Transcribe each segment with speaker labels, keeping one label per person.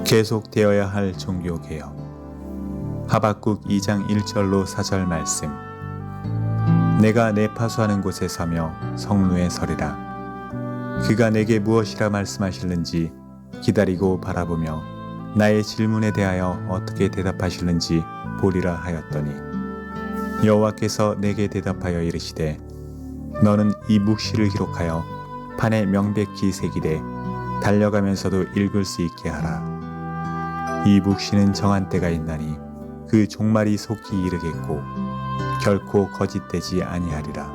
Speaker 1: 계속되어야 할 종교개혁. 하박국 2장 1절로 4절 말씀. 내가 내 파수하는 곳에 서며 성루에 서리라. 그가 내게 무엇이라 말씀하실는지 기다리고 바라보며 나의 질문에 대하여 어떻게 대답하실는지 보리라 하였더니, 여호와께서 내게 대답하여 이르시되, 너는 이 묵시를 기록하여 판에 명백히 새기되 달려가면서도 읽을 수 있게 하라. 이 묵시는 정한 때가 있나니 그 종말이 속히 이르겠고 결코 거짓되지 아니하리라.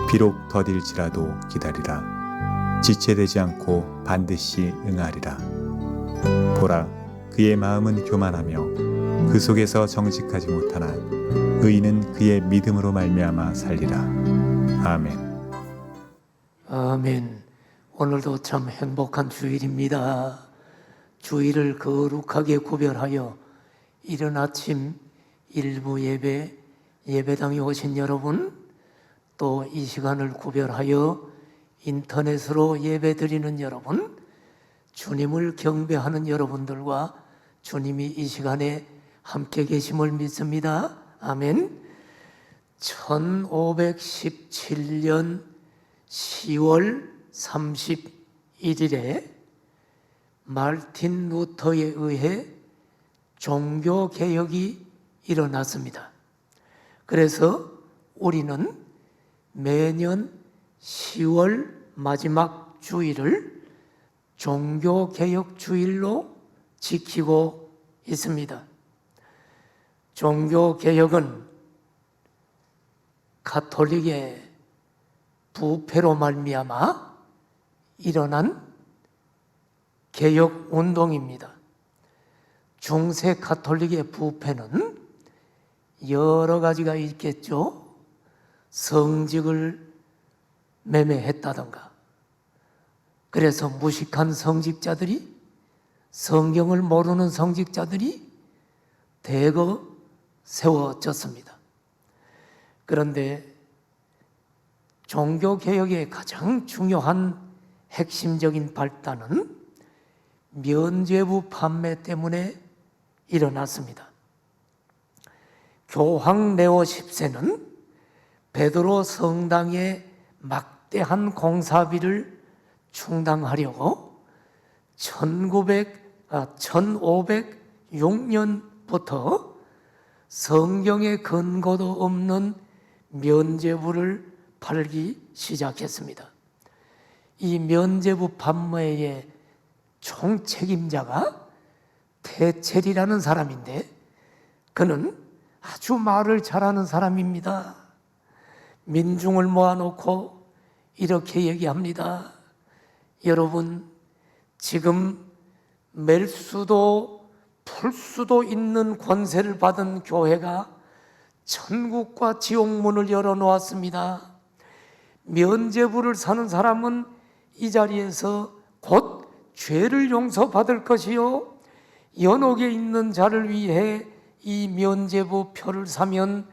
Speaker 1: 비록 더딜지라도 기다리라. 지체되지 않고 반드시 응하리라. 보라, 그의 마음은 교만하며 그 속에서 정직하지 못하나 의인은 그의 믿음으로 말미암아 살리라. 아멘.
Speaker 2: 아멘. 오늘도 참 행복한 주일입니다. 주일을 거룩하게 구별하여 이른 아침 일부 예배당에 오신 여러분, 또 이 시간을 구별하여 인터넷으로 예배드리는 여러분, 주님을 경배하는 여러분들과 주님이 이 시간에 함께 계심을 믿습니다. 아멘. 1517년 10월 31일에 마르틴 루터에 의해 종교개혁이 일어났습니다. 그래서 우리는 매년 10월 마지막 주일을 종교개혁 주일로 지키고 있습니다. 종교개혁은 가톨릭의 부패로 말미암아 일어난 개혁운동입니다. 중세 가톨릭의 부패는 여러 가지가 있겠죠. 성직을 매매했다던가, 그래서 무식한 성직자들이, 성경을 모르는 성직자들이 대거 세워졌습니다. 그런데 종교개혁의 가장 중요한 핵심적인 발단은 면죄부 판매 때문에 일어났습니다. 교황 레오 10세는 베드로 성당의 막대한 공사비를 충당하려고 1506년부터 성경에 근거도 없는 면죄부를 팔기 시작했습니다. 이 면죄부 판매의 총책임자가 테첼이라는 사람인데, 그는 아주 말을 잘하는 사람입니다. 민중을 모아놓고 이렇게 얘기합니다. 여러분, 지금 맬 수도 풀 수도 있는 권세를 받은 교회가 천국과 지옥문을 열어놓았습니다. 면죄부를 사는 사람은 이 자리에서 곧 죄를 용서받을 것이요, 연옥에 있는 자를 위해 이 면죄부 표를 사면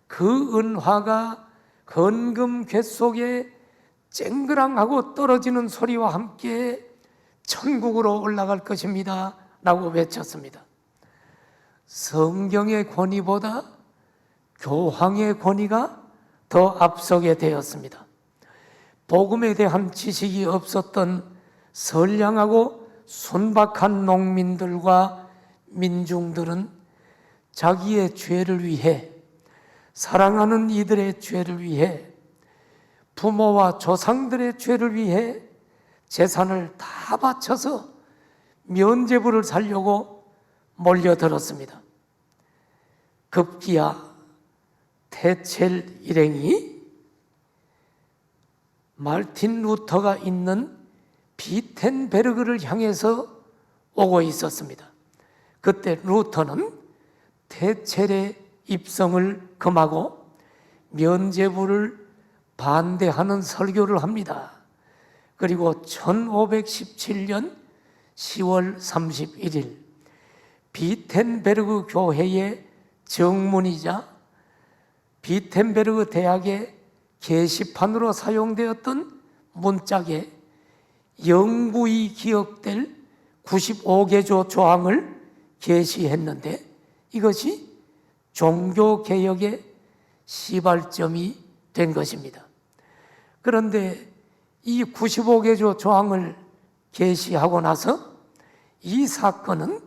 Speaker 2: 그 은화가 헌금 궤 속에 쨍그랑하고 떨어지는 소리와 함께 천국으로 올라갈 것입니다 라고 외쳤습니다. 성경의 권위보다 교황의 권위가 더 앞서게 되었습니다. 복음에 대한 지식이 없었던 선량하고 순박한 농민들과 민중들은 자기의 죄를 위해, 사랑하는 이들의 죄를 위해, 부모와 조상들의 죄를 위해 재산을 다 바쳐서 면죄부를 살려고 몰려들었습니다. 급기야 테첼 일행이 마르틴 루터가 있는 비텐베르그를 향해서 오고 있었습니다. 그때 루터는 테첼의 입성을 금하고 면죄부를 반대하는 설교를 합니다. 그리고 1517년 10월 31일 비텐베르그 교회의 정문이자 비텐베르그 대학의 게시판으로 사용되었던 문짝에 영구히 기억될 95개조 조항을 게시했는데 이것이 종교개혁의 시발점이 된 것입니다. 그런데 이 95개조 조항을 게시하고 나서 이 사건은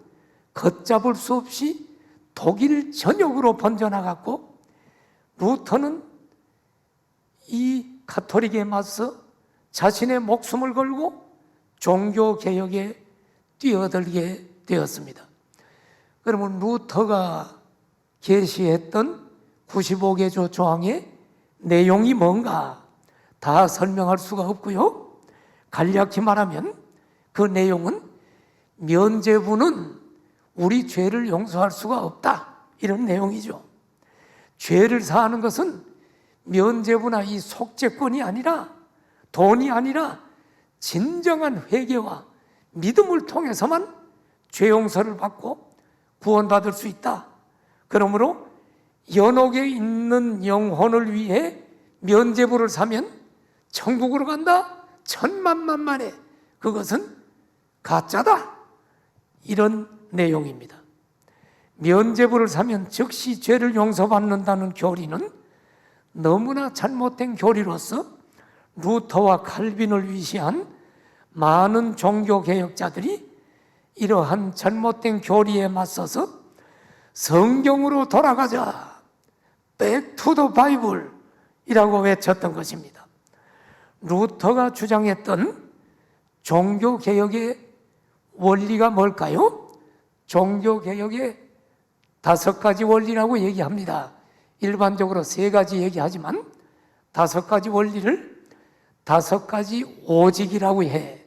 Speaker 2: 걷잡을 수 없이 독일 전역으로 번져나갔고 루터는 이 가톨릭에 맞서 자신의 목숨을 걸고 종교개혁에 뛰어들게 되었습니다. 그러면 루터가 게시했던 95개조 조항의 내용이 뭔가 다 설명할 수가 없고요. 간략히 말하면 그 내용은 면죄부는 우리 죄를 용서할 수가 없다, 이런 내용이죠. 죄를 사하는 것은 면죄부나 이 속죄권이 아니라, 돈이 아니라 진정한 회개와 믿음을 통해서만 죄 용서를 받고 구원받을 수 있다. 그러므로 연옥에 있는 영혼을 위해 면죄부를 사면 천국으로 간다? 천만만만에 그것은 가짜다, 이런 내용입니다. 면죄부를 사면 즉시 죄를 용서받는다는 교리는 너무나 잘못된 교리로서 루터와 칼빈을 위시한 많은 종교개혁자들이 이러한 잘못된 교리에 맞서서 성경으로 돌아가자, Back to the Bible 이라고 외쳤던 것입니다. 루터가 주장했던 종교개혁의 원리가 뭘까요? 종교개혁의 5가지 원리라고 얘기합니다. 일반적으로 3가지 얘기하지만 5가지 원리를 5가지 오직이라고 해.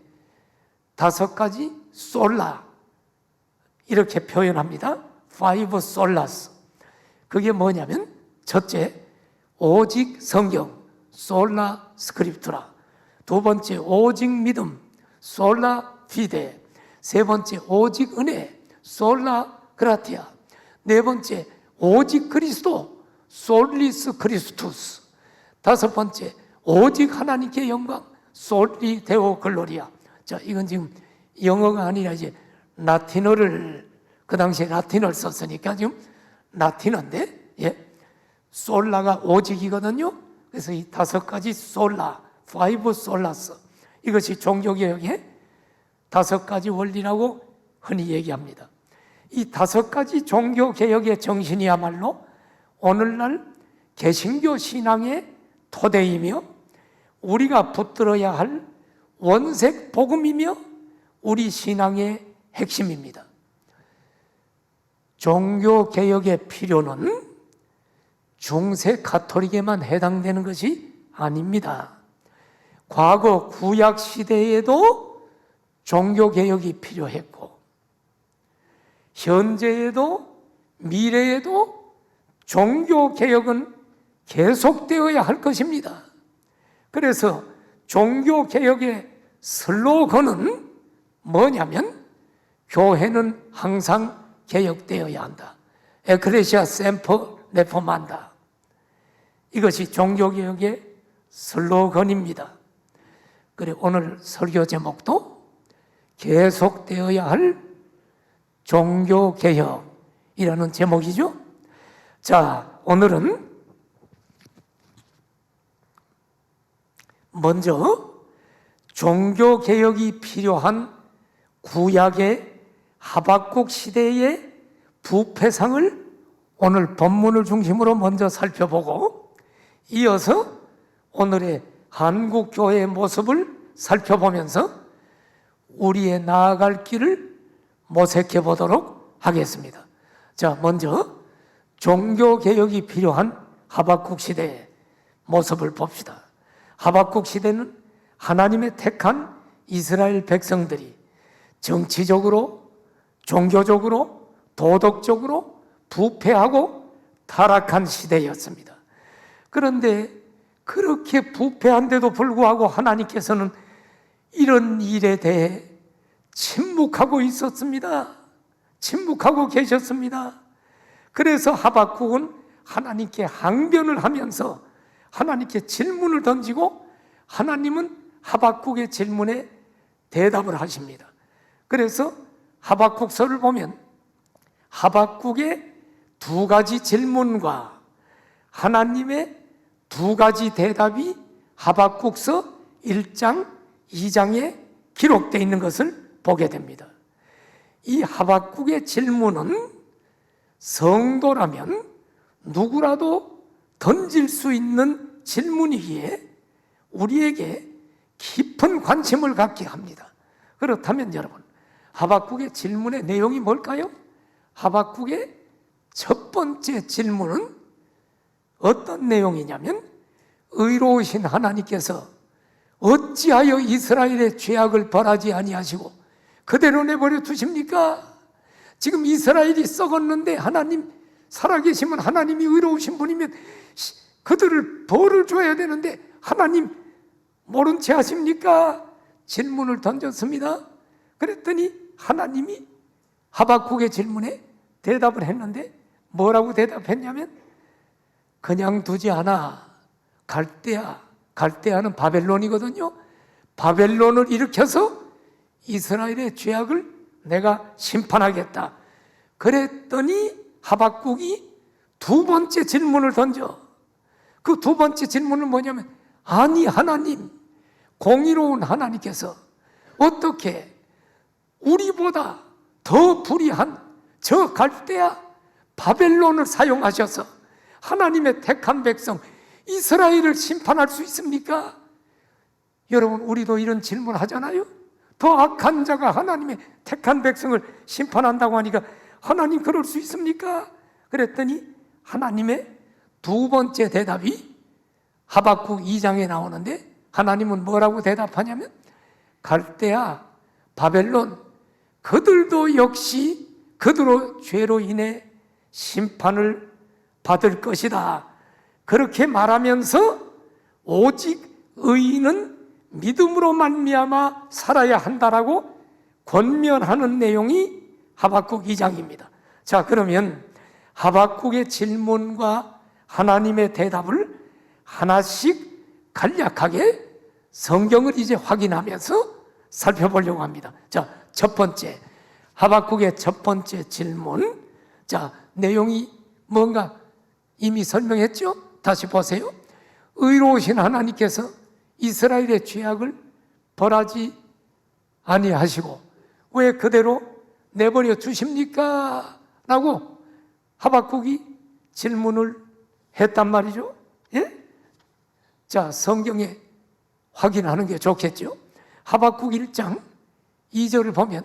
Speaker 2: 5가지 솔라 이렇게 표현합니다. Five solas. 그게 뭐냐면 첫째, 오직 성경, 솔라 스크립투라. 두 번째, 오직 믿음, 솔라 피데. 세 번째, 오직 은혜, 솔라 그라티아. 네 번째, 오직 그리스도, 솔리스 크리스투스. 5번째, 오직 하나님께 영광, 솔리 데오 글로리아. 자, 이건 지금 영어가 아니라 이제 라틴어를, 그 당시에 라틴어를 썼으니까 지금 라틴어인데, 예, 솔라가 오직이거든요. 그래서 이 5가지 솔라, 파이브 솔라스, 이것이 종교개혁의 5가지 원리라고 흔히 얘기합니다. 이 5가지 종교개혁의 정신이야말로 오늘날 개신교 신앙의 토대이며 우리가 붙들어야 할 원색 복음이며 우리 신앙의 핵심입니다. 종교개혁의 필요는 중세 가톨릭에만 해당되는 것이 아닙니다. 과거 구약 시대에도 종교개혁이 필요했고 현재에도 미래에도 종교개혁은 계속되어야 할 것입니다. 그래서 종교개혁의 슬로건은 뭐냐면 교회는 항상 개혁되어야 한다. 에클레시아 셈퍼 레포만다. 이것이 종교개혁의 슬로건입니다. 그래, 오늘 설교 제목도 계속되어야 할 종교개혁이라는 제목이죠. 자, 오늘은 먼저 종교개혁이 필요한 구약의 하박국 시대의 부패상을 오늘 본문을 중심으로 먼저 살펴보고 이어서 오늘의 한국교회의 모습을 살펴보면서 우리의 나아갈 길을 모색해 보도록 하겠습니다. 자, 먼저 종교개혁이 필요한 하박국 시대의 모습을 봅시다. 하박국 시대는 하나님의 택한 이스라엘 백성들이 정치적으로, 종교적으로, 도덕적으로 부패하고 타락한 시대였습니다. 그런데 그렇게 부패한데도 불구하고 하나님께서는 이런 일에 대해 침묵하고 있었습니다. 침묵하고 계셨습니다. 그래서 하박국은 하나님께 항변을 하면서 하나님께 질문을 던지고 하나님은 하박국의 질문에 대답을 하십니다. 그래서 하박국서를 보면 하박국의 두 가지 질문과 하나님의 두 가지 대답이 하박국서 1장, 2장에 기록되어 있는 것을 보게 됩니다. 이 하박국의 질문은 성도라면 누구라도 던질 수 있는 질문이기에 우리에게 깊은 관심을 갖게 합니다. 그렇다면 여러분, 하박국의 질문의 내용이 뭘까요? 하박국의 첫 번째 질문은 어떤 내용이냐면, 의로우신 하나님께서 어찌하여 이스라엘의 죄악을 벌하지 아니하시고 그대로 내버려 두십니까? 지금 이스라엘이 썩었는데 하나님 살아계시면, 하나님이 의로우신 분이면 그들을 벌을 줘야 되는데 하나님 모른 채 하십니까? 질문을 던졌습니다. 그랬더니 하나님이 하박국의 질문에 대답을 했는데 뭐라고 대답했냐면, 그냥 두지 않아. 갈대아는 바벨론이거든요. 바벨론을 일으켜서 이스라엘의 죄악을 내가 심판하겠다. 그랬더니 하박국이 두 번째 질문을 던져. 그 두 번째 질문은 뭐냐면, 아니 하나님, 공의로운 하나님께서 어떻게 우리보다 더 불의한 저 갈대아 바벨론을 사용하셔서 하나님의 택한 백성 이스라엘을 심판할 수 있습니까? 여러분, 우리도 이런 질문 하잖아요. 더 악한 자가 하나님의 택한 백성을 심판한다고 하니까 하나님 그럴 수 있습니까? 그랬더니 하나님의 두 번째 대답이 하박국 2장에 나오는데, 하나님은 뭐라고 대답하냐면, 갈대아 바벨론 그들도 역시 그들의 죄로 인해 심판을 받을 것이다. 그렇게 말하면서 오직 의인은 믿음으로 말미암아 살아야 한다라고 권면하는 내용이 하박국 2장입니다. 자, 그러면 하박국의 질문과 하나님의 대답을 하나씩 간략하게 성경을 이제 확인하면서 살펴보려고 합니다. 자, 첫 번째, 하박국의 첫 번째 질문. 자, 내용이 뭔가 이미 설명했죠? 다시 보세요. 의로우신 하나님께서 이스라엘의 죄악을 벌하지 아니하시고 왜 그대로 내버려 두십니까? 라고 하박국이 질문을 했단 말이죠. 예? 자, 성경에 확인하는 게 좋겠죠. 하박국 1장 2절을 보면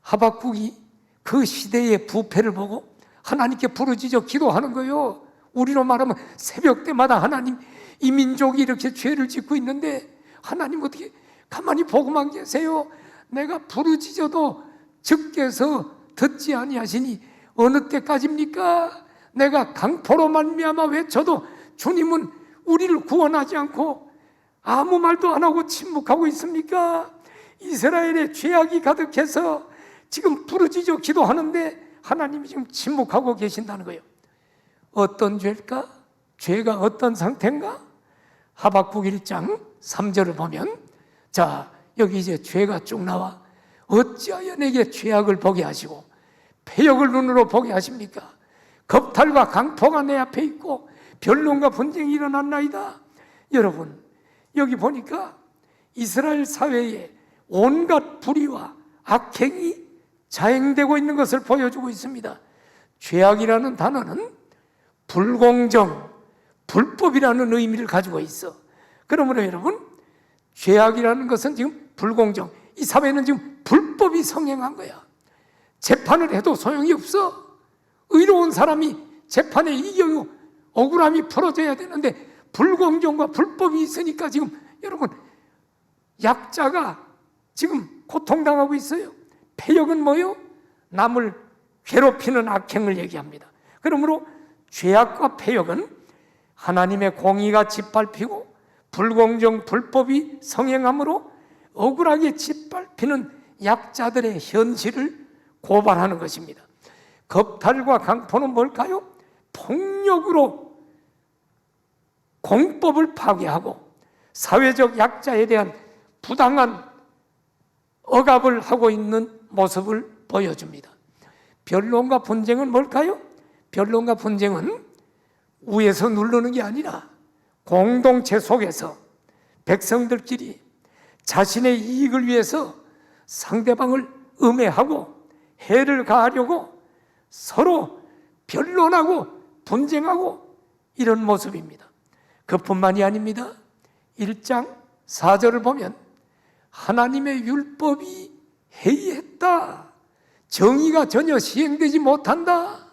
Speaker 2: 하박국이 그 시대의 부패를 보고 하나님께 부르짖어 기도하는 거예요. 우리로 말하면 새벽 때마다 하나님, 이 민족이 이렇게 죄를 짓고 있는데 하나님 어떻게 가만히 보고만 계세요? 내가 부르짖어도 주께서 듣지 아니하시니 어느 때까지입니까? 내가 강포로 말미암아 외쳐도 주님은 우리를 구원하지 않고 아무 말도 안 하고 침묵하고 있습니까? 이스라엘의 죄악이 가득해서 지금 부르짖어 기도하는데 하나님이 지금 침묵하고 계신다는 거예요. 어떤 죄일까? 죄가 어떤 상태인가? 하박국 1장 3절을 보면, 자, 여기 이제 죄가 쭉 나와. 어찌하여 내게 죄악을 보게 하시고 패역을 눈으로 보게 하십니까? 겁탈과 강포가 내 앞에 있고 변론과 분쟁이 일어났나이다. 여러분, 여기 보니까 이스라엘 사회에 온갖 불의와 악행이 자행되고 있는 것을 보여주고 있습니다. 죄악이라는 단어는 불공정, 불법이라는 의미를 가지고 있어. 그러므로 여러분, 죄악이라는 것은 지금 불공정, 이 사회는 지금 불법이 성행한 거야. 재판을 해도 소용이 없어. 의로운 사람이 재판에 이겨 억울함이 풀어져야 되는데 불공정과 불법이 있으니까 지금 여러분, 약자가 지금 고통당하고 있어요. 패역은 뭐요? 남을 괴롭히는 악행을 얘기합니다. 그러므로 죄악과 패역은 하나님의 공의가 짓밟히고 불공정, 불법이 성행함으로 억울하게 짓밟히는 약자들의 현실을 고발하는 것입니다. 겁탈과 강포는 뭘까요? 폭력으로 공법을 파괴하고 사회적 약자에 대한 부당한 억압을 하고 있는 모습을 보여줍니다. 변론과 분쟁은 뭘까요? 변론과 분쟁은 위에서 누르는 게 아니라 공동체 속에서 백성들끼리 자신의 이익을 위해서 상대방을 음해하고 해를 가하려고 서로 변론하고 분쟁하고 이런 모습입니다. 그뿐만이 아닙니다. 1장 4절을 보면 하나님의 율법이 해이했다. 정의가 전혀 시행되지 못한다.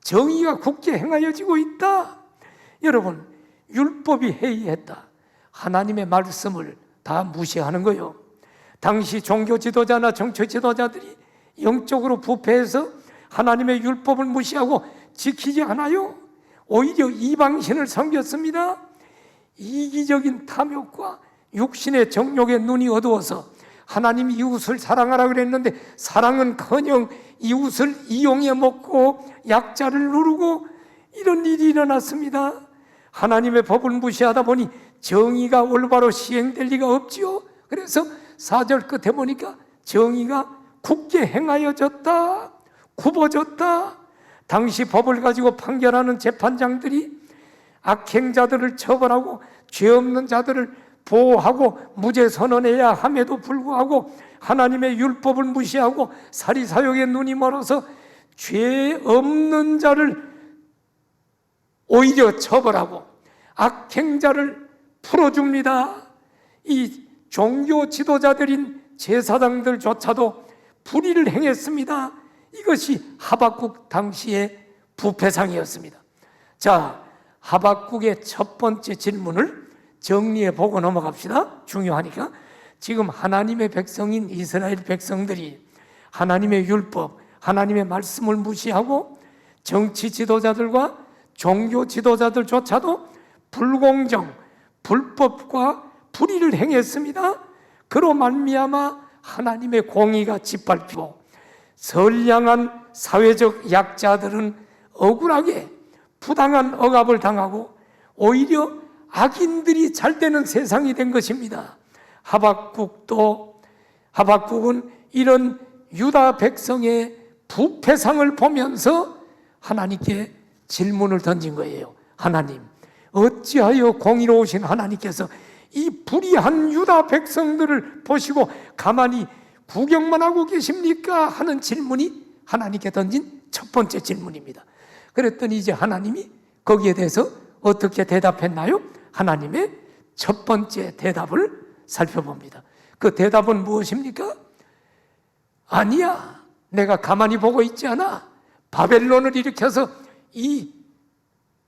Speaker 2: 정의가 굳게 행하여지고 있다. 여러분, 율법이 해이했다. 하나님의 말씀을 다 무시하는 거요. 당시 종교 지도자나 정치 지도자들이 영적으로 부패해서 하나님의 율법을 무시하고 지키지 않아요. 오히려 이방신을 섬겼습니다. 이기적인 탐욕과 육신의 정욕에 눈이 어두워서 하나님 이웃을 사랑하라 그랬는데 사랑은커녕 이웃을 이용해 먹고 약자를 누르고 이런 일이 일어났습니다. 하나님의 법을 무시하다 보니 정의가 올바로 시행될 리가 없지요. 그래서 4절 끝에 보니까 정의가 굳게 행하여졌다, 굽어졌다. 당시 법을 가지고 판결하는 재판장들이 악행자들을 처벌하고 죄 없는 자들을 보호하고 무죄 선언해야 함에도 불구하고 하나님의 율법을 무시하고 사리사욕에 눈이 멀어서 죄 없는 자를 오히려 처벌하고 악행자를 풀어줍니다. 이 종교 지도자들인 제사장들조차도 불의를 행했습니다. 이것이 하박국 당시의 부패상이었습니다. 자, 하박국의 첫 번째 질문을 정리해 보고 넘어갑시다. 중요하니까. 지금 하나님의 백성인 이스라엘 백성들이 하나님의 율법, 하나님의 말씀을 무시하고 정치 지도자들과 종교 지도자들조차도 불공정, 불법과 불의를 행했습니다. 그로 말미암아 하나님의 공의가 짓밟히고 선량한 사회적 약자들은 억울하게 부당한 억압을 당하고 오히려 악인들이 잘 되는 세상이 된 것입니다. 하박국은 이런 유다 백성의 부패상을 보면서 하나님께 질문을 던진 거예요. 하나님, 어찌하여 공의로우신 하나님께서 이 불의한 유다 백성들을 보시고 가만히 구경만 하고 계십니까? 하는 질문이 하나님께 던진 첫 번째 질문입니다. 그랬더니 이제 하나님이 거기에 대해서 어떻게 대답했나요? 하나님의 첫 번째 대답을 살펴봅니다. 그 대답은 무엇입니까? 아니야, 내가 가만히 보고 있지 않아. 바벨론을 일으켜서 이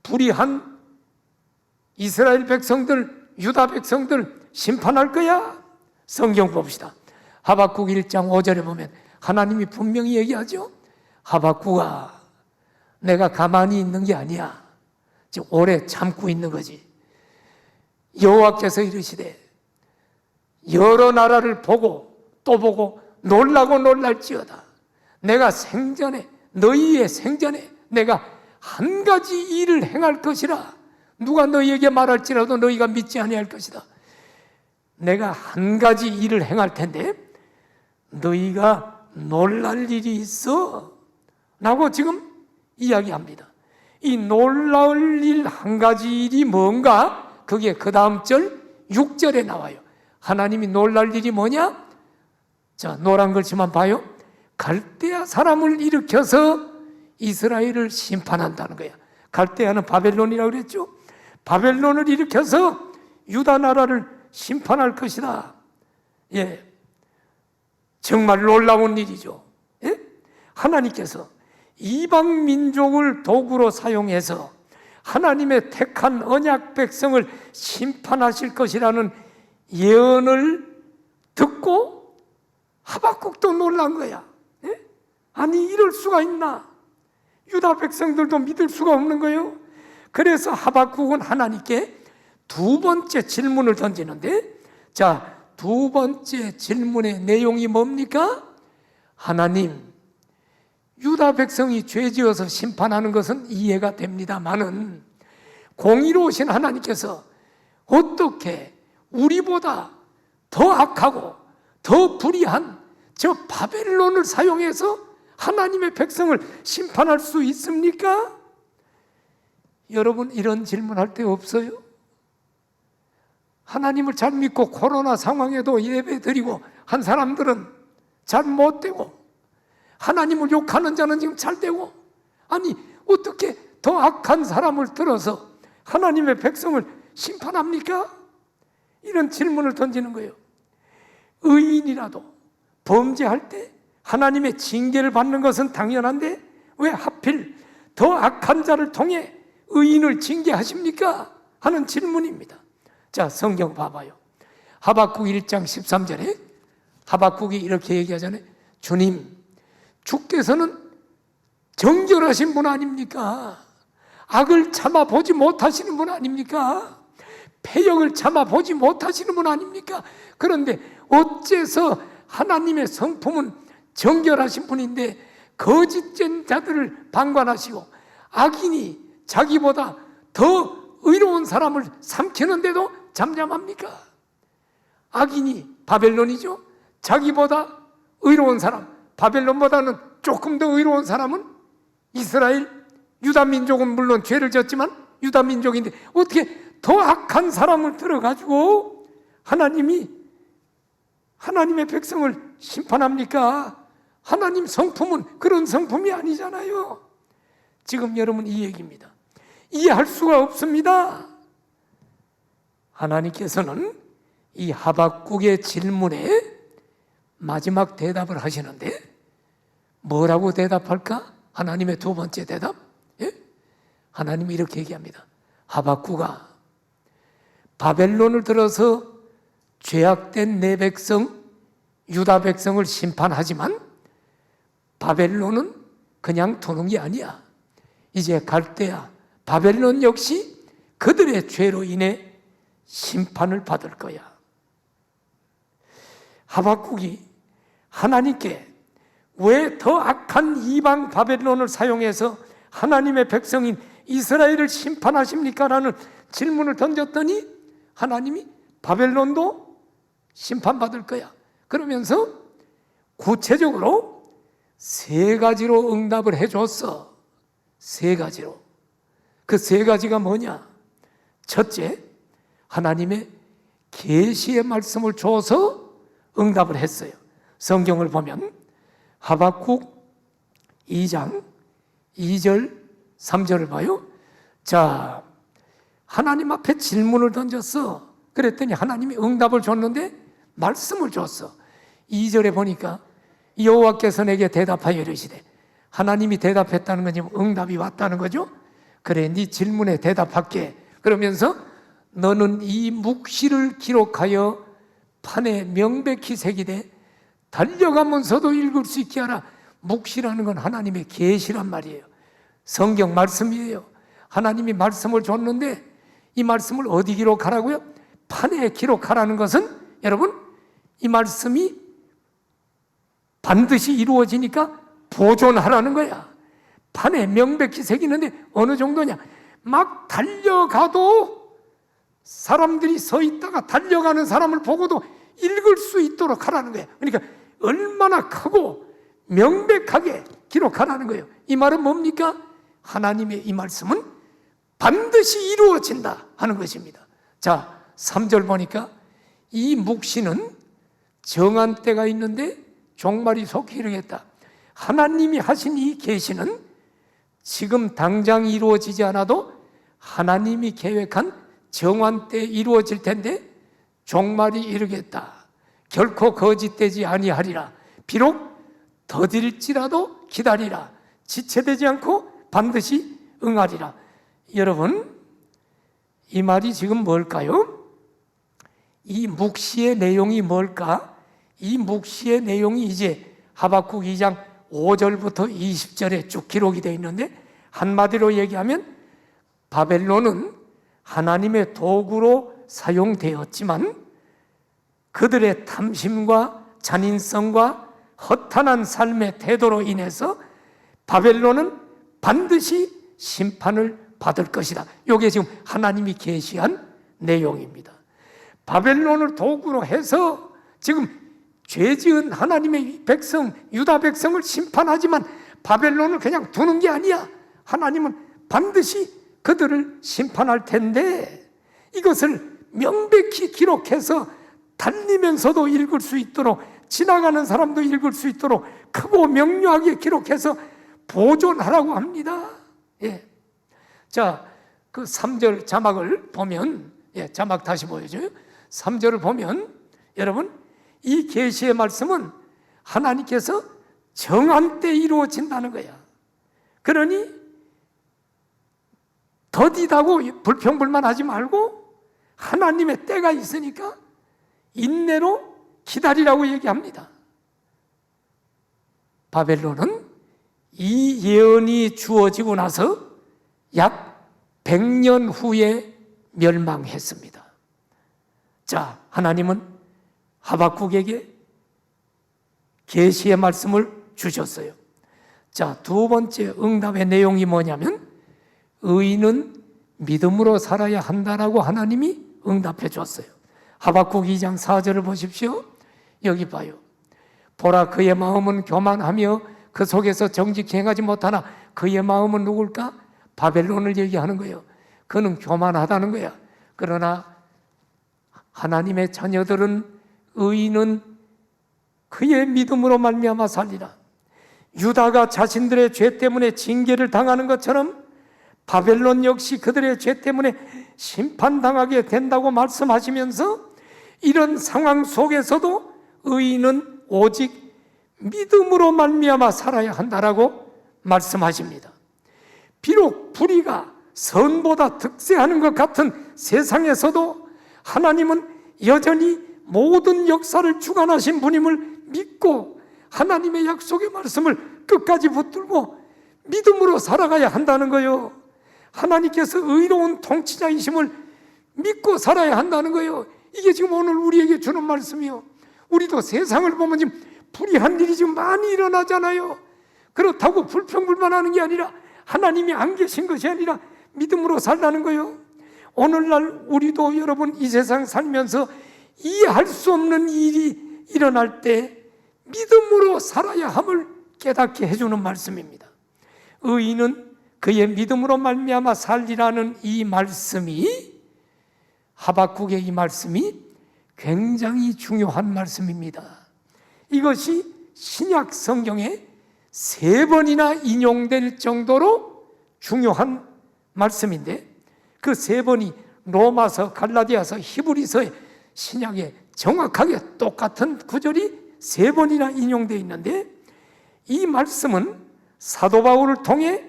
Speaker 2: 불의한 이스라엘 백성들, 유다 백성들 심판할 거야. 성경 봅시다. 하박국 1장 5절에 보면 하나님이 분명히 얘기하죠. 하박국아, 내가 가만히 있는 게 아니야. 지금 오래 참고 있는 거지. 여호와께서 이르시되 여러 나라를 보고 또 보고 놀라고 놀랄지어다. 내가 생전에, 너희의 생전에 내가 한 가지 일을 행할 것이라. 누가 너희에게 말할지라도 너희가 믿지 아니할 것이다. 내가 한 가지 일을 행할 텐데 너희가 놀랄 일이 있어 라고 지금 이야기합니다. 이 놀라울 일 한 가지 일이 뭔가? 그게 그 다음 절 6절에 나와요. 하나님이 놀랄 일이 뭐냐? 자, 노란 글씨만 봐요. 갈대아 사람을 일으켜서 이스라엘을 심판한다는 거야. 갈대아는 바벨론이라고 그랬죠. 바벨론을 일으켜서 유다 나라를 심판할 것이다. 예, 정말 놀라운 일이죠. 예? 하나님께서 이방 민족을 도구로 사용해서 하나님의 택한 언약 백성을 심판하실 것이라는 예언을 듣고 하박국도 놀란 거야. 예? 아니, 이럴 수가 있나? 유다 백성들도 믿을 수가 없는 거예요. 그래서 하박국은 하나님께 두 번째 질문을 던지는데, 자, 두 번째 질문의 내용이 뭡니까? 하나님, 유다 백성이 죄지어서 심판하는 것은 이해가 됩니다만은 공의로우신 하나님께서 어떻게 우리보다 더 악하고 더 불의한 저 바벨론을 사용해서 하나님의 백성을 심판할 수 있습니까? 여러분, 이런 질문할 때 없어요? 하나님을 잘 믿고 코로나 상황에도 예배 드리고 한 사람들은 잘 못 되고, 하나님을 욕하는 자는 지금 잘 되고, 아니 어떻게 더 악한 사람을 들어서 하나님의 백성을 심판합니까? 이런 질문을 던지는 거예요. 의인이라도 범죄할 때 하나님의 징계를 받는 것은 당연한데 왜 하필 더 악한 자를 통해 의인을 징계하십니까? 하는 질문입니다. 자, 성경 봐봐요. 하박국 1장 13절에 하박국이 이렇게 얘기하잖아요. 주님, 주께서는 정결하신 분 아닙니까? 악을 참아보지 못하시는 분 아닙니까? 패역을 참아보지 못하시는 분 아닙니까? 그런데 어째서 하나님의 성품은 정결하신 분인데 거짓된 자들을 방관하시고 악인이 자기보다 더 의로운 사람을 삼키는데도 잠잠합니까? 악인이 바벨론이죠. 자기보다 의로운 사람, 바벨론보다는 조금 더 의로운 사람은 이스라엘, 유다 민족은 물론 죄를 졌지만 유다 민족인데 어떻게 더 악한 사람을 들어가지고 하나님이 하나님의 백성을 심판합니까? 하나님 성품은 그런 성품이 아니잖아요. 지금 여러분 이 얘기입니다. 이해할 수가 없습니다. 하나님께서는 이 하박국의 질문에 마지막 대답을 하시는데 뭐라고 대답할까? 하나님의 두 번째 대답. 예? 하나님이 이렇게 얘기합니다. 하박국아, 바벨론을 들어서 죄악된 내 백성 유다 백성을 심판하지만 바벨론은 그냥 두는 게 아니야. 이제 갈대아 바벨론 역시 그들의 죄로 인해 심판을 받을 거야. 하박국이 하나님께 왜 더 악한 이방 바벨론을 사용해서 하나님의 백성인 이스라엘을 심판하십니까? 라는 질문을 던졌더니 하나님이 바벨론도 심판받을 거야. 그러면서 구체적으로 세 가지로 응답을 해줬어. 세 가지로. 그 세 가지가 뭐냐? 첫째, 하나님의 계시의 말씀을 줘서 응답을 했어요. 성경을 보면 하박국 2장 2절 3절을 봐요. 자, 하나님 앞에 질문을 던졌어. 그랬더니 하나님이 응답을 줬는데 말씀을 줬어. 2절에 보니까 여호와께서 내게 대답하여 이르시되, 하나님이 대답했다는 건 지금 응답이 왔다는 거죠. 그래, 네 질문에 대답할게. 그러면서 너는 이 묵시를 기록하여 판에 명백히 새기되 달려가면서도 읽을 수 있게 하라. 묵시라는 건 하나님의 계시란 말이에요. 성경 말씀이에요. 하나님이 말씀을 줬는데 이 말씀을 어디 기록하라고요? 판에 기록하라는 것은 여러분, 이 말씀이 반드시 이루어지니까 보존하라는 거야. 판에 명백히 새기는데 어느 정도냐? 막 달려가도 사람들이 서 있다가 달려가는 사람을 보고도 읽을 수 있도록 하라는 거야. 그러니까 얼마나 크고 명백하게 기록하라는 거예요. 이 말은 뭡니까? 하나님의 이 말씀은 반드시 이루어진다 하는 것입니다. 자, 3절 보니까 이 묵시는 정한 때가 있는데 종말이 속히 이르겠다. 하나님이 하신 이 계시는 지금 당장 이루어지지 않아도 하나님이 계획한 정한 때에 이루어질 텐데 종말이 이르겠다. 결코 거짓되지 아니하리라. 비록 더딜지라도 기다리라. 지체되지 않고 반드시 응하리라. 여러분, 이 말이 지금 뭘까요? 이 묵시의 내용이 뭘까? 이 묵시의 내용이 이제 하박국 2장 5절부터 20절에 쭉 기록이 되어 있는데, 한마디로 얘기하면 바벨론은 하나님의 도구로 사용되었지만 그들의 탐심과 잔인성과 허탄한 삶의 태도로 인해서 바벨론은 반드시 심판을 받을 것이다. 이게 지금 하나님이 계시한 내용입니다. 바벨론을 도구로 해서 지금 죄 지은 하나님의 백성, 유다 백성을 심판하지만 바벨론을 그냥 두는 게 아니야. 하나님은 반드시 그들을 심판할 텐데, 이것을 명백히 기록해서 달리면서도 읽을 수 있도록, 지나가는 사람도 읽을 수 있도록 크고 명료하게 기록해서 보존하라고 합니다. 예. 자, 그 3절 자막을 보면, 자막 다시 보여줘요. 3절을 보면 여러분, 이 계시의 말씀은 하나님께서 정한 때 이루어진다는 거야. 그러니 더디다고 불평불만하지 말고 하나님의 때가 있으니까 인내로 기다리라고 얘기합니다. 바벨론은 이 예언이 주어지고 나서 약 100년 후에 멸망했습니다. 자, 하나님은 하박국에게 계시의 말씀을 주셨어요. 자, 두 번째 응답의 내용이 뭐냐면 의인은 믿음으로 살아야 한다라고 하나님이 응답해 줬어요. 하박국 2장 4절을 보십시오. 여기 봐요. 보라, 그의 마음은 교만하며 그 속에서 정직히 행하지 못하나 그의 마음은 누굴까? 바벨론을 얘기하는 거예요. 그는 교만하다는 거야. 그러나 하나님의 자녀들은, 의인은 그의 믿음으로 말미암아 살리라. 유다가 자신들의 죄 때문에 징계를 당하는 것처럼 바벨론 역시 그들의 죄 때문에 심판당하게 된다고 말씀하시면서 이런 상황 속에서도 의인은 오직 믿음으로 말미암아 살아야 한다라고 말씀하십니다. 비록 불의가 선보다 득세하는 것 같은 세상에서도 하나님은 여전히 모든 역사를 주관하신 분임을 믿고 하나님의 약속의 말씀을 끝까지 붙들고 믿음으로 살아가야 한다는 거예요. 하나님께서 의로운 통치자이심을 믿고 살아야 한다는 거예요. 이게 지금 오늘 우리에게 주는 말씀이요. 우리도 세상을 보면 지금 불의한 일이 지금 많이 일어나잖아요. 그렇다고 불평불만하는 게 아니라, 하나님이 안 계신 것이 아니라 믿음으로 살라는 거예요. 오늘날 우리도 여러분 이 세상 살면서 이해할 수 없는 일이 일어날 때 믿음으로 살아야 함을 깨닫게 해주는 말씀입니다. 의인은 그의 믿음으로 말미암아 살리라는 이 말씀이, 하박국의 이 말씀이 굉장히 중요한 말씀입니다. 이것이 신약 성경에 3번이나 인용될 정도로 중요한 말씀인데, 그 3번이 로마서, 갈라디아서, 히브리서에 신약에 정확하게 똑같은 구절이 3번이나 인용되어 있는데, 이 말씀은 사도 바울을 통해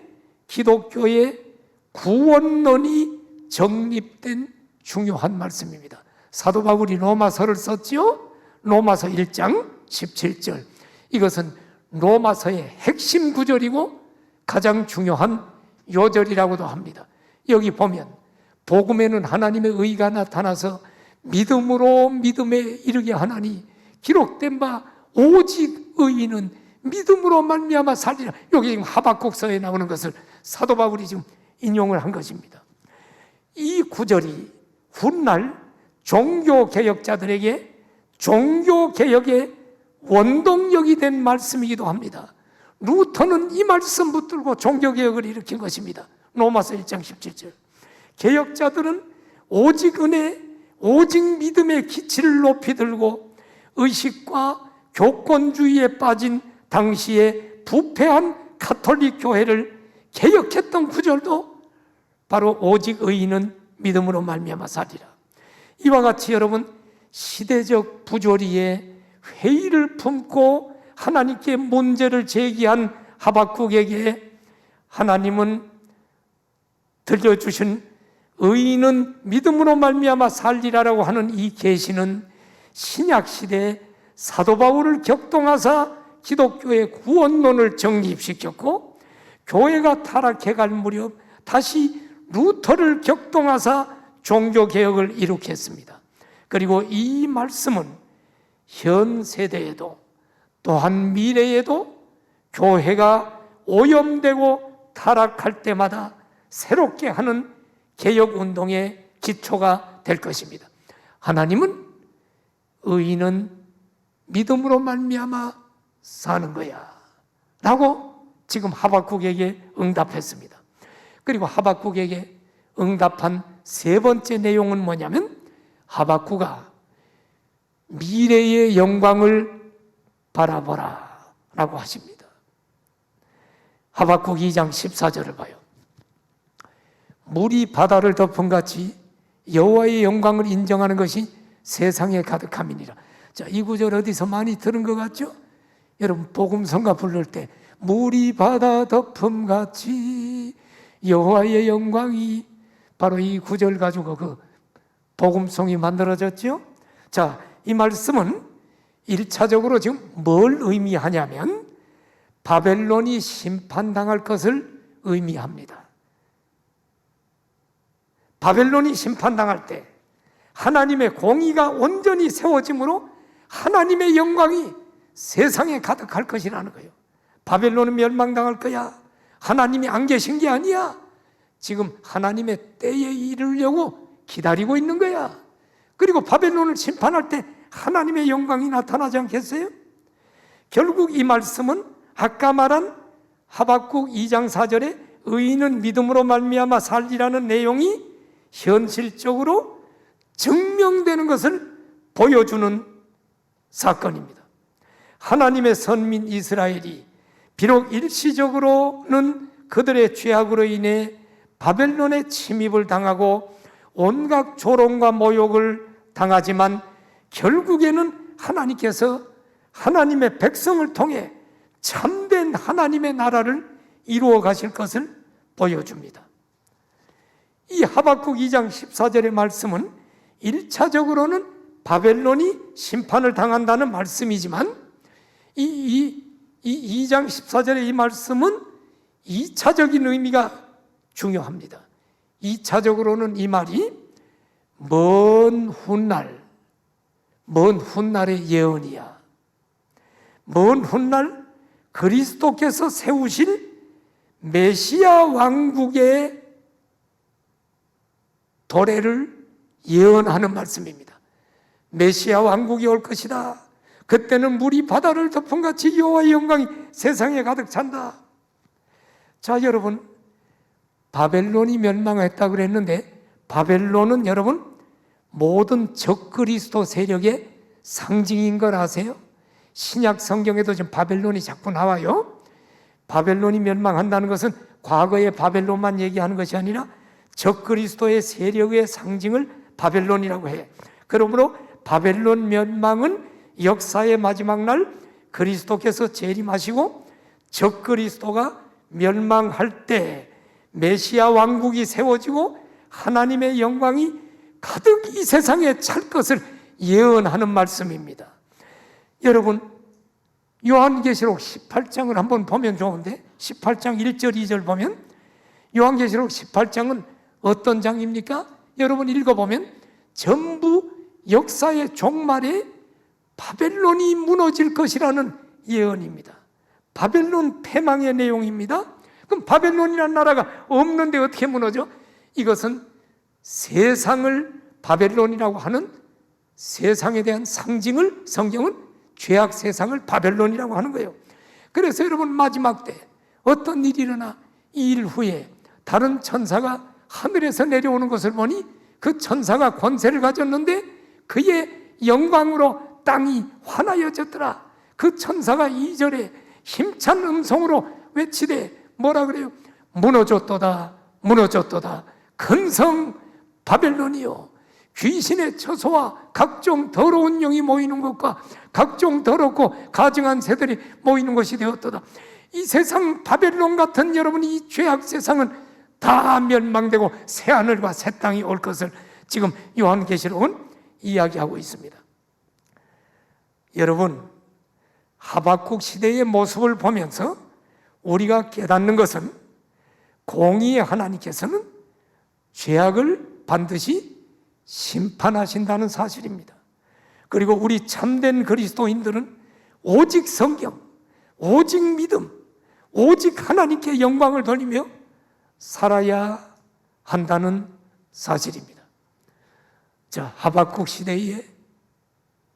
Speaker 2: 기독교의 구원론이 정립된 중요한 말씀입니다. 사도 바울이 로마서를 썼지요. 로마서 1장 17절. 이것은 로마서의 핵심 구절이고 가장 중요한 요절이라고도 합니다. 여기 보면 복음에는 하나님의 의가 나타나서 믿음으로 믿음에 이르게 하나니 기록된 바 오직 의인은 믿음으로 말미암아 살리라. 여기 지금 하박국서에 나오는 것을 사도 바울이 지금 인용을 한 것입니다. 이 구절이 훗날 종교개혁자들에게 종교개혁의 원동력이 된 말씀이기도 합니다. 루터는 이 말씀 붙들고 종교개혁을 일으킨 것입니다. 로마서 1장 17절. 개혁자들은 오직 은혜, 오직 믿음의 기치를 높이 들고 의식과 교권주의에 빠진 당시의 부패한 가톨릭 교회를 개혁했던 구절도 바로 오직 의인은 믿음으로 말미암아 살리라. 이와 같이 여러분, 시대적 부조리에 회의를 품고 하나님께 문제를 제기한 하박국에게 하나님은 들려주신 의인은 믿음으로 말미암아 살리라라고 하는 이 계시는 신약 시대에 사도 바울을 격동하사 기독교의 구원론을 정립시켰고, 교회가 타락해갈 무렵 다시 루터를 격동하사 종교개혁을 일으켰습니다. 그리고 이 말씀은 현 세대에도 또한 미래에도 교회가 오염되고 타락할 때마다 새롭게 하는 개혁운동의 기초가 될 것입니다. 하나님은 의인은 믿음으로 말미암아 사는 거야 라고 지금 하박국에게 응답했습니다. 그리고 하박국에게 응답한 세 번째 내용은 뭐냐면 하박국아 미래의 영광을 바라보라 라고 하십니다. 하박국 2장 14절을 봐요. 물이 바다를 덮은 같이 여호와의 영광을 인정하는 것이 세상에 가득함이니라. 자, 이 구절 어디서 많이 들은 것 같죠? 여러분 복음성가 부를 때 물이 바다 덮음 같이 여호와의 영광이, 바로 이 구절 가지고 그 복음성이 만들어졌죠. 자, 이 말씀은 1차적으로 지금 뭘 의미하냐면 바벨론이 심판당할 것을 의미합니다. 바벨론이 심판당할 때 하나님의 공의가 온전히 세워짐으로 하나님의 영광이 세상에 가득할 것이라는 거예요. 바벨론은 멸망당할 거야. 하나님이 안 계신 게 아니야. 지금 하나님의 때에 이르려고 기다리고 있는 거야. 그리고 바벨론을 심판할 때 하나님의 영광이 나타나지 않겠어요? 결국 이 말씀은 아까 말한 하박국 2장 4절에 의인은 믿음으로 말미암아 살리라는 내용이 현실적으로 증명되는 것을 보여주는 사건입니다. 하나님의 선민 이스라엘이 비록 일시적으로는 그들의 죄악으로 인해 바벨론의 침입을 당하고 온갖 조롱과 모욕을 당하지만 결국에는 하나님께서 하나님의 백성을 통해 참된 하나님의 나라를 이루어 가실 것을 보여줍니다. 이 하박국 2장 14절의 말씀은 1차적으로는 바벨론이 심판을 당한다는 말씀이지만 이 2장 14절의 이 말씀은 2차적인 의미가 중요합니다. 2차적으로는 이 말이 먼 훗날의 예언이야. 먼 훗날 그리스도께서 세우실 메시아 왕국의 도래를 예언하는 말씀입니다. 메시아 왕국이 올 것이다. 그때는 물이 바다를 덮은 같이 여호와의 영광이 세상에 가득 찬다. 자, 여러분, 바벨론이 멸망했다고 그랬는데 바벨론은 여러분 모든 적그리스도 세력의 상징인 걸 아세요? 신약 성경에도 지금 바벨론이 자꾸 나와요. 바벨론이 멸망한다는 것은 과거의 바벨론만 얘기하는 것이 아니라 적그리스도의 세력의 상징을 바벨론이라고 해. 그러므로 바벨론 멸망은 역사의 마지막 날 그리스도께서 재림하시고 적그리스도가 멸망할 때 메시아 왕국이 세워지고 하나님의 영광이 가득 이 세상에 찰 것을 예언하는 말씀입니다. 여러분, 요한계시록 18장을 한번 보면 좋은데 18장 1절 2절 보면 요한계시록 18장은 어떤 장입니까? 여러분 읽어보면 전부 역사의 종말에 바벨론이 무너질 것이라는 예언입니다. 바벨론 패망의 내용입니다. 그럼 바벨론이라는 나라가 없는데 어떻게 무너져? 이것은 세상을 바벨론이라고 하는 세상에 대한 상징을 성경은 죄악 세상을 바벨론이라고 하는 거예요. 그래서 여러분 마지막 때 어떤 일이 일어나 이 일 후에 다른 천사가 하늘에서 내려오는 것을 보니 그 천사가 권세를 가졌는데 그의 영광으로 땅이 환하여졌더라. 그 천사가 2절에 힘찬 음성으로 외치되 뭐라 그래요? 무너졌도다 무너졌도다 근성 바벨론이요 귀신의 처소와 각종 더러운 영이 모이는 것과 각종 더럽고 가증한 새들이 모이는 것이 되었도다. 이 세상 바벨론 같은 여러분 이 죄악 세상은 다 멸망되고 새 하늘과 새 땅이 올 것을 지금 요한계시록은 이야기하고 있습니다. 여러분, 하박국 시대의 모습을 보면서 우리가 깨닫는 것은 공의의 하나님께서는 죄악을 반드시 심판하신다는 사실입니다. 그리고 우리 참된 그리스도인들은 오직 성경, 오직 믿음, 오직 하나님께 영광을 돌리며 살아야 한다는 사실입니다. 자, 하박국 시대의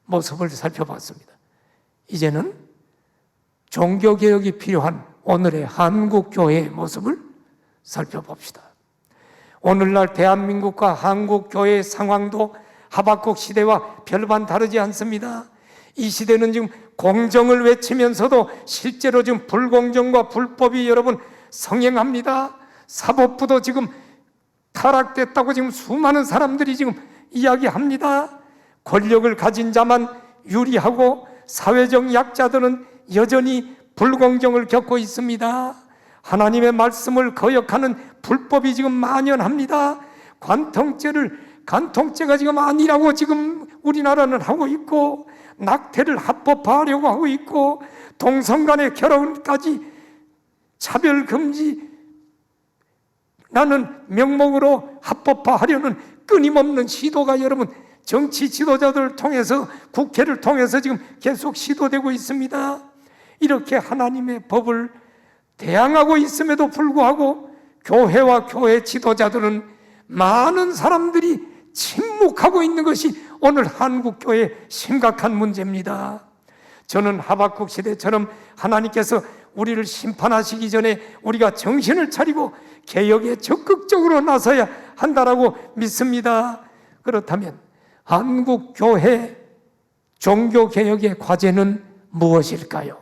Speaker 2: 모습을 살펴봤습니다. 이제는 종교개혁이 필요한 오늘의 한국교회의 모습을 살펴봅시다. 오늘날 대한민국과 한국교회의 상황도 하박국 시대와 별반 다르지 않습니다. 이 시대는 지금 공정을 외치면서도 실제로 지금 불공정과 불법이 여러분 성행합니다. 사법부도 지금 타락됐다고 지금 수많은 사람들이 지금 이야기합니다. 권력을 가진 자만 유리하고 사회적 약자들은 여전히 불공정을 겪고 있습니다. 하나님의 말씀을 거역하는 불법이 지금 만연합니다. 간통죄가 지금 아니라고 지금 우리나라는 하고 있고, 낙태를 합법화하려고 하고 있고, 동성 간의 결혼까지 차별금지 라는 명목으로 합법화하려는 끊임없는 시도가 여러분 정치 지도자들을 통해서, 국회를 통해서 지금 계속 시도되고 있습니다. 이렇게 하나님의 법을 대항하고 있음에도 불구하고 교회와 교회 지도자들은 많은 사람들이 침묵하고 있는 것이 오늘 한국교회의 심각한 문제입니다. 저는 하박국 시대처럼 하나님께서 우리를 심판하시기 전에 우리가 정신을 차리고 개혁에 적극적으로 나서야 한다라고 믿습니다. 그렇다면 한국교회 종교개혁의 과제는 무엇일까요?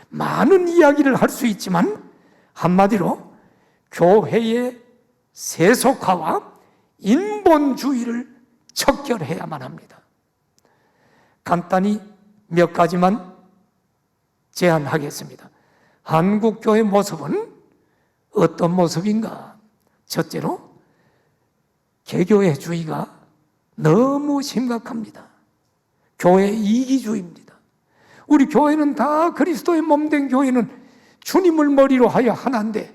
Speaker 2: 많은 이야기를 할 수 있지만 한마디로 교회의 세속화와 인본주의를 척결해야만 합니다. 간단히 몇 가지만 제안하겠습니다. 한국교회 모습은 어떤 모습인가? 첫째로 개교회주의가 너무 심각합니다. 교회 이기주의입니다. 우리 교회는 다 그리스도의 몸된 교회는 주님을 머리로 하여 하나인데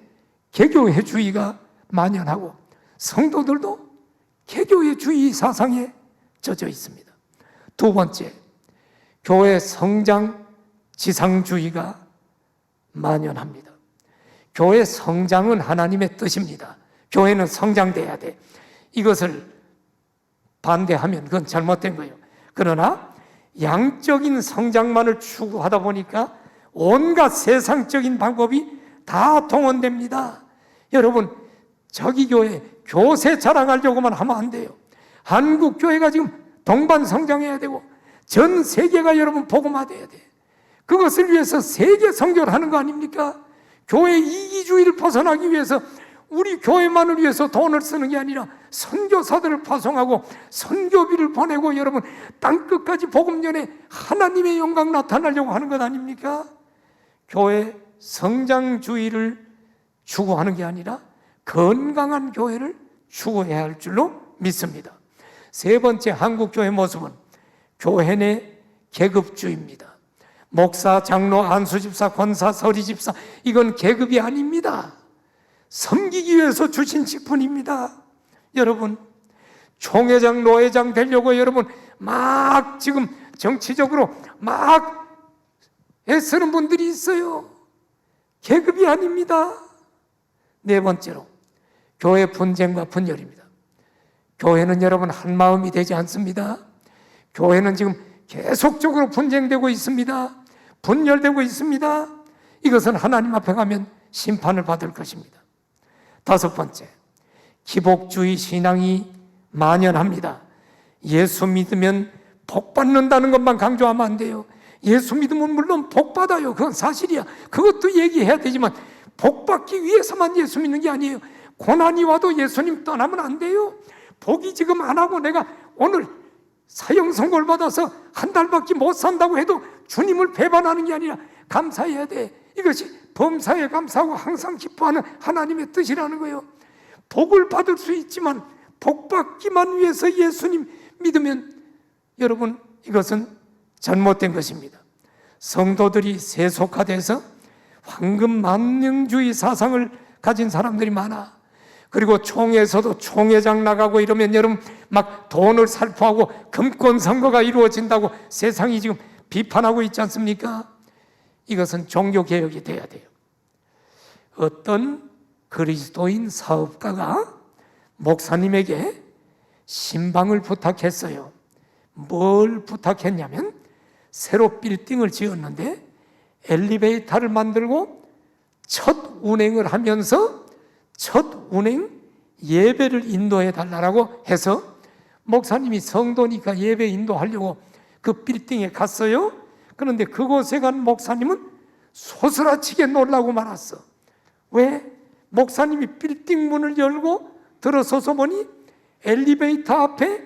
Speaker 2: 개교회주의가 만연하고 성도들도 개교회주의 사상에 젖어 있습니다. 두 번째, 교회 성장 지상주의가 만연합니다. 교회 성장은 하나님의 뜻입니다. 교회는 성장돼야 돼. 이것을 반대하면 그건 잘못된 거예요. 그러나 양적인 성장만을 추구하다 보니까 온갖 세상적인 방법이 다 동원됩니다. 여러분, 저기 교회 교세 자랑하려고만 하면 안 돼요. 한국 교회가 지금 동반 성장해야 되고 전 세계가 여러분 복음화돼야 돼. 그것을 위해서 세계 선교를 하는 거 아닙니까? 교회 이기주의를 벗어나기 위해서 우리 교회만을 위해서 돈을 쓰는 게 아니라 선교사들을 파송하고 선교비를 보내고 여러분 땅끝까지 복음전에 하나님의 영광 나타나려고 하는 것 아닙니까? 교회 성장주의를 추구하는 게 아니라 건강한 교회를 추구해야 할 줄로 믿습니다. 세 번째 한국교회 모습은 교회 내 계급주의입니다. 목사, 장로, 안수집사, 권사, 서리집사, 이건 계급이 아닙니다. 섬기기 위해서 주신 직분입니다. 여러분, 총회장, 노회장 되려고 여러분 막 지금 정치적으로 막 애쓰는 분들이 있어요. 계급이 아닙니다. 네 번째로 교회 분쟁과 분열입니다. 교회는 여러분 한 마음이 되지 않습니다. 교회는 지금 계속적으로 분쟁되고 있습니다. 분열되고 있습니다. 이것은 하나님 앞에 가면 심판을 받을 것입니다. 다섯 번째, 기복주의 신앙이 만연합니다. 예수 믿으면 복 받는다는 것만 강조하면 안 돼요. 예수 믿으면 물론 복 받아요. 그건 사실이야. 그것도 얘기해야 되지만 복 받기 위해서만 예수 믿는 게 아니에요. 고난이 와도 예수님 떠나면 안 돼요. 복이 지금 안 하고 내가 오늘 사형 선고를 받아서 한 달밖에 못 산다고 해도 주님을 배반하는 게 아니라 감사해야 돼. 이것이 범사에 감사하고 항상 기뻐하는 하나님의 뜻이라는 거예요. 복을 받을 수 있지만 복 받기만 위해서 예수님 믿으면 여러분 이것은 잘못된 것입니다. 성도들이 세속화돼서 황금 만능주의 사상을 가진 사람들이 많아. 그리고 총회에서도 총회장 나가고 이러면 여러분 막 돈을 살포하고 금권 선거가 이루어진다고 세상이 지금 비판하고 있지 않습니까? 이것은 종교개혁이 돼야 돼요. 어떤 그리스도인 사업가가 목사님에게 신방을 부탁했어요. 뭘 부탁했냐면 새로 빌딩을 지었는데 엘리베이터를 만들고 첫 운행을 하면서 첫 운행 예배를 인도해 달라고 해서 목사님이 성도니까 예배 인도하려고 그 빌딩에 갔어요. 그런데 그곳에 간 목사님은 소스라치게 놀라고 말았어. 왜? 목사님이 빌딩 문을 열고 들어서서 보니 엘리베이터 앞에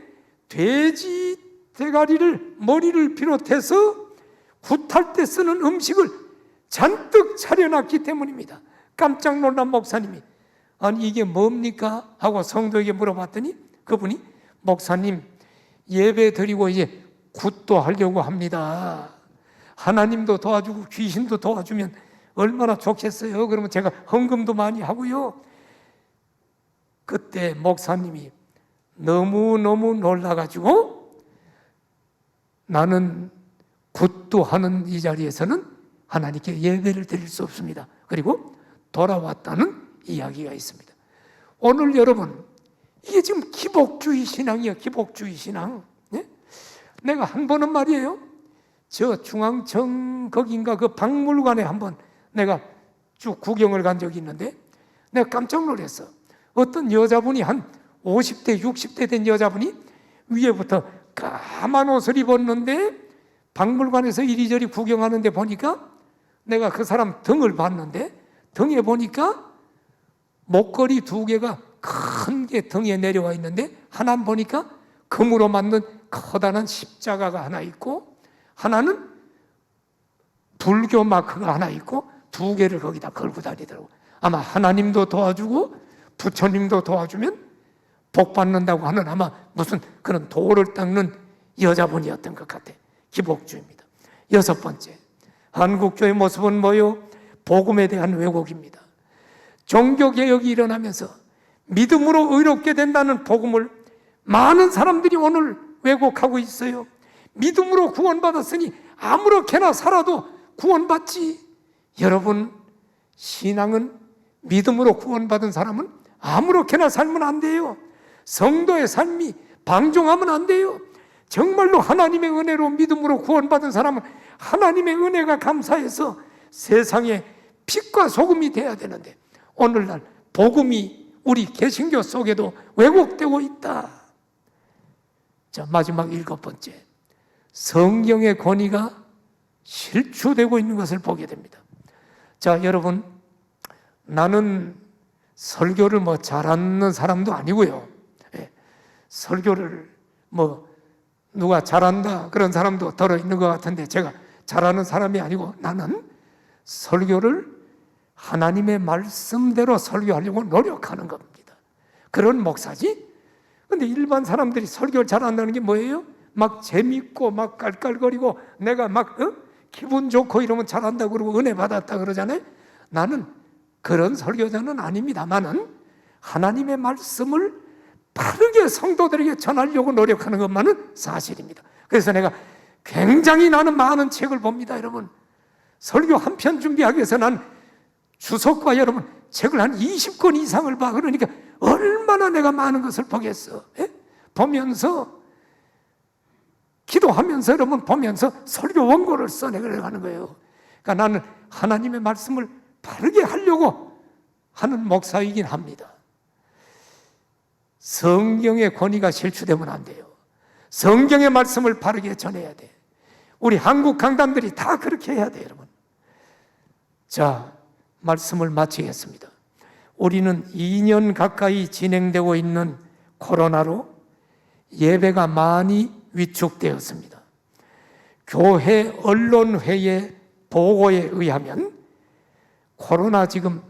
Speaker 2: 돼지 대가리를 머리를 비롯해서 굿할 때 쓰는 음식을 잔뜩 차려놨기 때문입니다. 깜짝 놀란 목사님이 아니 이게 뭡니까? 하고 성도에게 물어봤더니 그분이 목사님 예배 드리고 이제 굿도 하려고 합니다. 하나님도 도와주고 귀신도 도와주면 얼마나 좋겠어요. 그러면 제가 헌금도 많이 하고요. 그때 목사님이 너무너무 놀라가지고 나는 굿도 하는 이 자리에서는 하나님께 예배를 드릴 수 없습니다. 그리고 돌아왔다는 이야기가 있습니다. 오늘 여러분 이게 지금 기복주의 신앙이에요. 기복주의 신앙. 네? 내가 한 번은 말이에요. 저 중앙청 거긴가 그 박물관에 한번 내가 쭉 구경을 간 적이 있는데 내가 깜짝 놀랐어. 어떤 여자분이 한 50대 60대 된 여자분이 위에부터 까만 옷을 입었는데 박물관에서 이리저리 구경하는데 보니까 내가 그 사람 등을 봤는데 등에 보니까 목걸이 2개가 큰 게 등에 내려와 있는데 하나 보니까 금으로 만든 커다란 십자가가 하나 있고 하나는 불교 마크가 하나 있고 2개를 거기다 걸고 다니더라고. 아마 하나님도 도와주고 부처님도 도와주면 복 받는다고 하는 아마 무슨 그런 도를 닦는 여자분이었던 것 같아. 기복주의입니다. 6번째, 한국교회 모습은 뭐요? 복음에 대한 왜곡입니다. 종교개혁이 일어나면서 믿음으로 의롭게 된다는 복음을 많은 사람들이 오늘 왜곡하고 있어요. 믿음으로 구원받았으니 아무렇게나 살아도 구원받지. 여러분, 신앙은 믿음으로 구원받은 사람은 아무렇게나 살면 안 돼요. 성도의 삶이 방종하면 안 돼요. 정말로 하나님의 은혜로 믿음으로 구원받은 사람은 하나님의 은혜가 감사해서 세상에 빛과 소금이 돼야 되는데 오늘날 복음이 우리 개신교 속에도 왜곡되고 있다. 자, 마지막 7번째, 성경의 권위가 실추되고 있는 것을 보게 됩니다. 자, 여러분, 나는 설교를 잘하는 사람도 아니고요. 설교를 누가 잘한다 그런 사람도 들어있는 것 같은데 제가 잘하는 사람이 아니고 나는 설교를 하나님의 말씀대로 설교하려고 노력하는 겁니다. 그런 목사지. 근데 일반 사람들이 설교를 잘한다는 게 뭐예요? 막 재밌고 막 깔깔거리고 내가 막 기분 좋고 이러면 잘한다고 그러고 은혜 받았다 그러잖아요. 나는 그런 설교자는 아닙니다만은 하나님의 말씀을 바르게 성도들에게 전하려고 노력하는 것만은 사실입니다. 그래서 내가 굉장히 나는 많은 책을 봅니다. 여러분, 설교 한 편 준비하기 위해서 난 주석과 여러분 책을 한 20권 이상을 봐. 그러니까 얼마나 내가 많은 것을 보겠어. 보면서 기도하면서 여러분 보면서 설교 원고를 써내가는 거예요. 그러니까 나는 하나님의 말씀을 바르게 하려고 하는 목사이긴 합니다. 성경의 권위가 실추되면 안 돼요. 성경의 말씀을 바르게 전해야 돼. 우리 한국 강단들이 다 그렇게 해야 돼요, 여러분. 자, 말씀을 마치겠습니다. 우리는 2년 가까이 진행되고 있는 코로나로 예배가 많이 위축되었습니다. 교회 언론회의 보고에 의하면 코로나 지금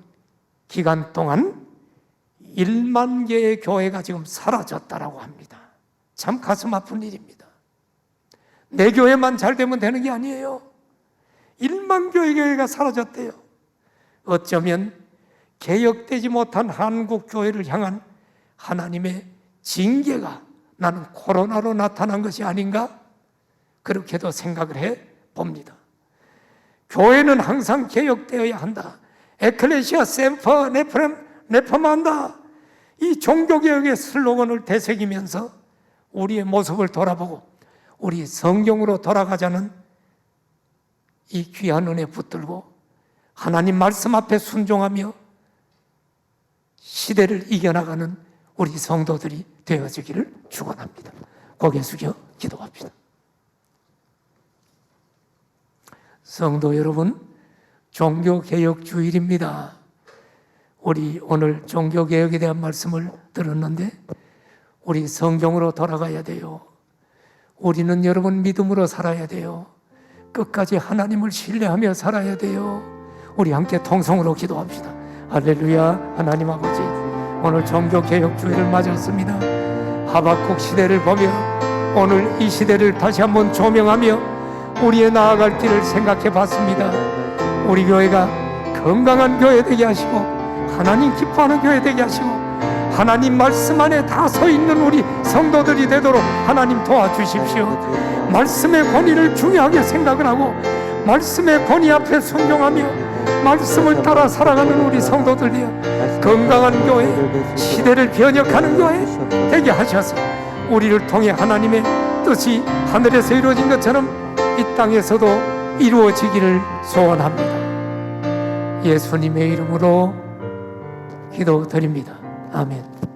Speaker 2: 기간 동안 1만 개의 교회가 지금 사라졌다라고 합니다. 참 가슴 아픈 일입니다. 내 교회만 잘 되면 되는 게 아니에요. 1만 개의 교회가 사라졌대요. 어쩌면 개혁되지 못한 한국 교회를 향한 하나님의 징계가 나는 코로나로 나타난 것이 아닌가? 그렇게도 생각을 해 봅니다. 교회는 항상 개혁되어야 한다. 에클레시아 셈퍼 네퍼만다. 이 종교개혁의 슬로건을 되새기면서 우리의 모습을 돌아보고 우리 성경으로 돌아가자는 이 귀한 은혜 붙들고 하나님 말씀 앞에 순종하며 시대를 이겨나가는 우리 성도들이 되어지기를 축원합니다. 고개 숙여 기도합시다. 성도 여러분, 종교개혁 주일입니다. 우리 오늘 종교개혁에 대한 말씀을 들었는데 우리 성경으로 돌아가야 돼요. 우리는 여러분 믿음으로 살아야 돼요. 끝까지 하나님을 신뢰하며 살아야 돼요. 우리 함께 통성으로 기도합시다. 할렐루야. 하나님 아버지, 오늘 종교개혁 주일을 맞았습니다. 하박국 시대를 보며 오늘 이 시대를 다시 한번 조명하며 우리의 나아갈 길을 생각해 봤습니다. 우리 교회가 건강한 교회 되게 하시고 하나님 기뻐하는 교회 되게 하시고 하나님 말씀 안에 다 서 있는 우리 성도들이 되도록 하나님 도와주십시오. 말씀의 권위를 중요하게 생각을 하고 말씀의 권위 앞에 순종하며 말씀을 따라 살아가는 우리 성도들이여, 건강한 교회, 시대를 변혁하는 교회 되게 하셔서 우리를 통해 하나님의 뜻이 하늘에서 이루어진 것처럼 이 땅에서도 이루어지기를 소원합니다. 예수님의 이름으로 기도드립니다. 아멘.